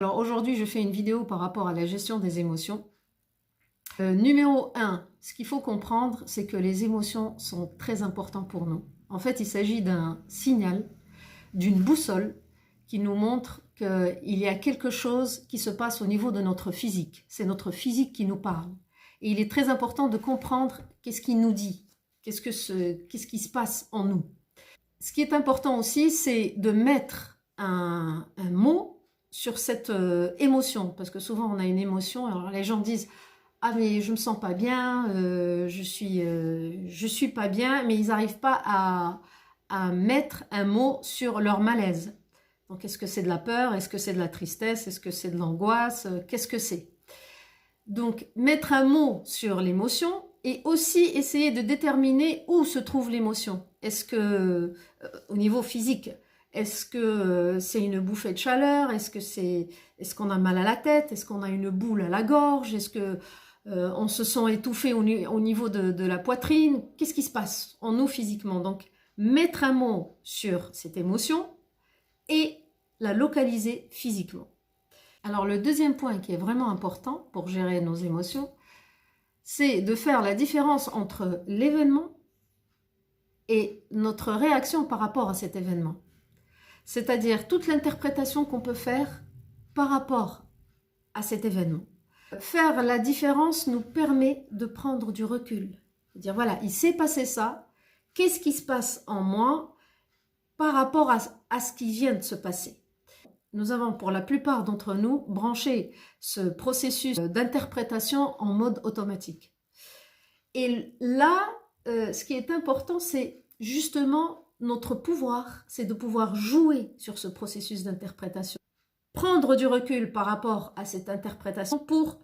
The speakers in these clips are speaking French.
Alors aujourd'hui, je fais une vidéo par rapport à la gestion des émotions. Numéro 1, ce qu'il faut comprendre, c'est que les émotions sont très importantes pour nous. En fait, il s'agit d'un signal, d'une boussole qui nous montre qu'il y a quelque chose qui se passe au niveau de notre physique. C'est notre physique qui nous parle. Et il est très important de comprendre qu'est-ce qu'il nous dit, qu'est-ce qui se passe en nous. Ce qui est important aussi, c'est de mettre un mot sur cette émotion, parce que souvent on a une émotion, alors les gens disent « Ah mais je me sens pas bien, je suis pas bien », mais ils n'arrivent pas à mettre un mot sur leur malaise. Donc est-ce que c'est de la peur, est-ce que c'est de la tristesse, est-ce que c'est de l'angoisse, qu'est-ce que c'est? Donc mettre un mot sur l'émotion et aussi essayer de déterminer où se trouve l'émotion. Est-ce que, au niveau physique, est-ce que c'est une bouffée de chaleur? Est-ce qu'on a mal à la tête? Est-ce qu'on a une boule à la gorge? Est-ce que on se sent étouffé au niveau de la poitrine? Qu'est-ce qui se passe en nous physiquement? Donc, mettre un mot sur cette émotion et la localiser physiquement. Alors, le deuxième point qui est vraiment important pour gérer nos émotions, c'est de faire la différence entre l'événement et notre réaction par rapport à cet événement. C'est-à-dire toute l'interprétation qu'on peut faire par rapport à cet événement. Faire la différence nous permet de prendre du recul. Dire voilà, il s'est passé ça, qu'est-ce qui se passe en moi par rapport à ce qui vient de se passer? Nous avons pour la plupart d'entre nous branché ce processus d'interprétation en mode automatique. Et là, ce qui est important, c'est justement notre pouvoir, c'est de pouvoir jouer sur ce processus d'interprétation. Prendre du recul par rapport à cette interprétation pour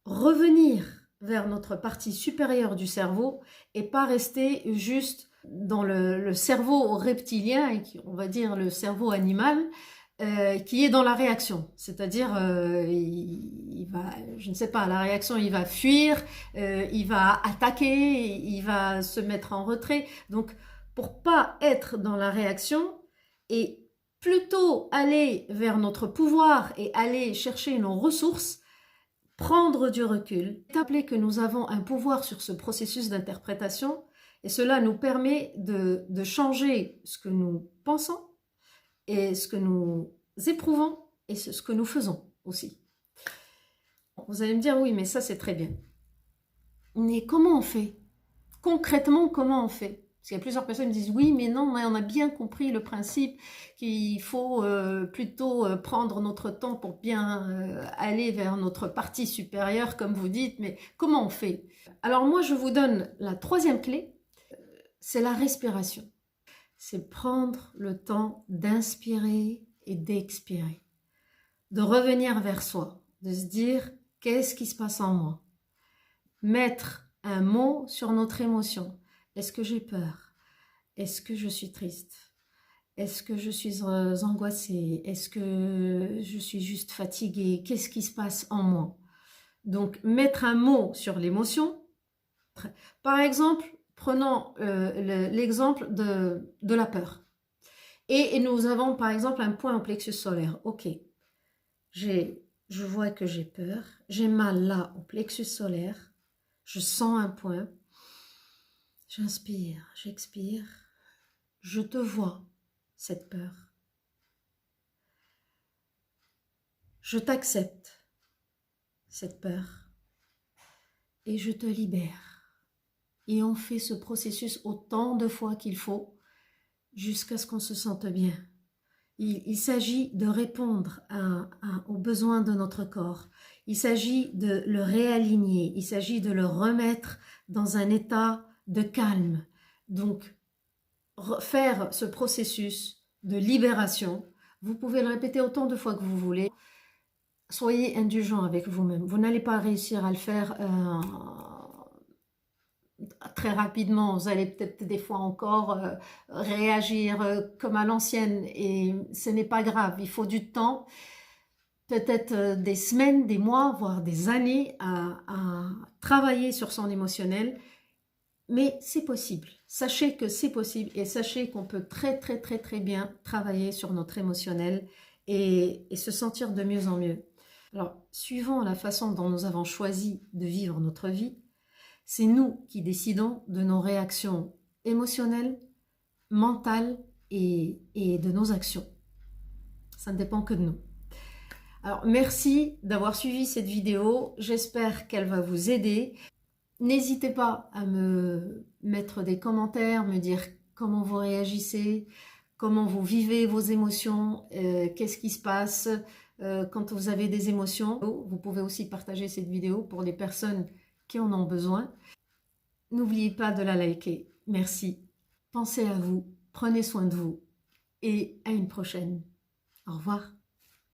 revenir vers notre partie supérieure du cerveau et pas rester juste dans le cerveau reptilien, et on va dire le cerveau animal, qui est dans la réaction. C'est-à-dire, il va, je ne sais pas, la réaction, il va fuir, il va attaquer, il va se mettre en retrait. Donc, pour pas être dans la réaction et plutôt aller vers notre pouvoir et aller chercher nos ressources, prendre du recul, rappeler que nous avons un pouvoir sur ce processus d'interprétation et cela nous permet de changer ce que nous pensons et ce que nous éprouvons et ce que nous faisons aussi. Vous allez me dire, oui, mais ça c'est très bien. Mais comment on fait? Concrètement, comment on fait? Parce qu'il y a plusieurs personnes qui disent, oui, mais non, mais on a bien compris le principe qu'il faut plutôt prendre notre temps pour bien aller vers notre partie supérieure, comme vous dites, mais comment on fait? Alors moi, je vous donne la troisième clé, c'est la respiration. C'est prendre le temps d'inspirer et d'expirer, de revenir vers soi, de se dire qu'est-ce qui se passe en moi, mettre un mot sur notre émotion. Est-ce que j'ai peur? Est-ce que je suis triste? Est-ce que je suis angoissée? Est-ce que je suis juste fatiguée? Qu'est-ce qui se passe en moi? Donc mettre un mot sur l'émotion. Par exemple, prenons l'exemple de la peur. Et nous avons par exemple un point au plexus solaire. Ok, je vois que j'ai peur, j'ai mal là au plexus solaire, je sens un point, j'inspire, j'expire, je te vois cette peur. Je t'accepte cette peur et je te libère. Et on fait ce processus autant de fois qu'il faut jusqu'à ce qu'on se sente bien. Il s'agit de répondre aux besoins de notre corps. Il s'agit de le réaligner. Il s'agit de le remettre dans un état de calme. Donc, faire ce processus de libération, vous pouvez le répéter autant de fois que vous voulez. Soyez indulgent avec vous-même. Vous n'allez pas réussir à le faire très rapidement, vous allez peut-être des fois encore réagir comme à l'ancienne et ce n'est pas grave, il faut du temps, peut-être des semaines, des mois, voire des années à travailler sur son émotionnel, mais c'est possible. Sachez que c'est possible et sachez qu'on peut très bien travailler sur notre émotionnel et se sentir de mieux en mieux. Alors, suivant la façon dont nous avons choisi de vivre notre vie, c'est nous qui décidons de nos réactions émotionnelles, mentales et de nos actions. Ça ne dépend que de nous. Alors, merci d'avoir suivi cette vidéo. J'espère qu'elle va vous aider. N'hésitez pas à me mettre des commentaires, me dire comment vous réagissez, comment vous vivez vos émotions, qu'est-ce qui se passe quand vous avez des émotions. Vous pouvez aussi partager cette vidéo pour les personnes qui en ont besoin. N'oubliez pas de la liker. Merci. Pensez à vous, prenez soin de vous et à une prochaine. Au revoir.